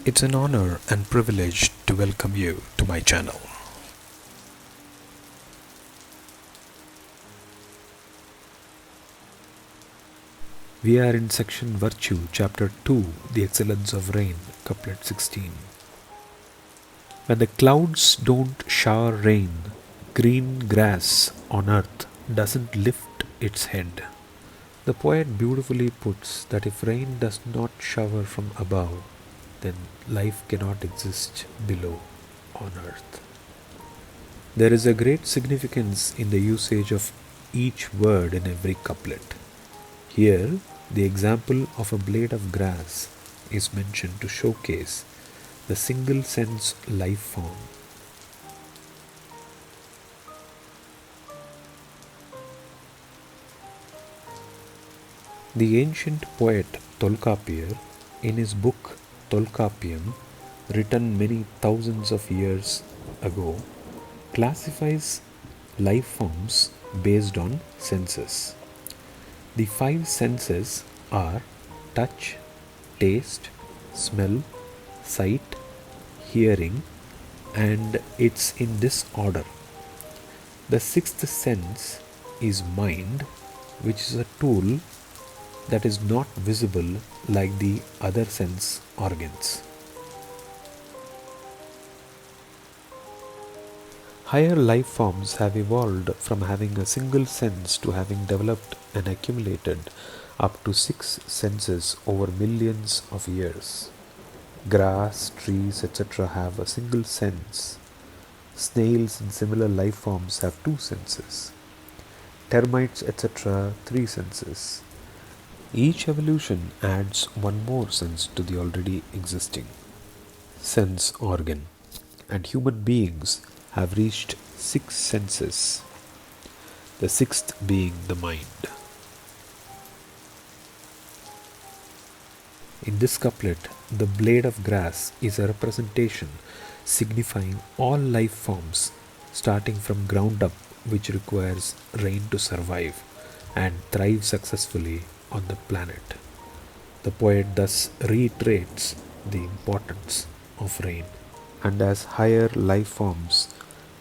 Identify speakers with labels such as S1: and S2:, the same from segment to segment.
S1: It's an honor and privilege to welcome you to my channel. We are in section Virtue, chapter 2, The Excellence of Rain, couplet 16. When the clouds don't shower rain, green grass on earth doesn't lift its head. The poet beautifully puts that if rain does not shower from above, then life cannot exist below on earth. There is a great significance in the usage of each word in every couplet. Here, the example of a blade of grass is mentioned to showcase the single sense life form. The ancient poet Tolkappir, in his book Tolkappiyam, written many thousands of years ago, classifies life forms based on senses. The five senses are touch, taste, smell, sight, hearing, and it's in this order. The sixth sense is mind, which is a tool that is not visible like the other sense organs. Higher life forms have evolved from having a single sense to having developed and accumulated up to 6 senses over millions of years. Grass, trees, etc. have a single sense. Snails and similar life forms have 2 senses. Termites, etc., 3 senses. Each evolution adds one more sense to the already existing sense organ, and human beings have reached 6 senses, the sixth being the mind. In this couplet, the blade of grass is a representation signifying all life forms starting from ground up, which requires rain to survive and thrive successfully on the planet. The poet thus reiterates the importance of rain. And as higher life forms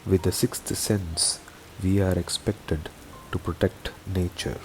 S1: with the sixth sense, we are expected to protect nature.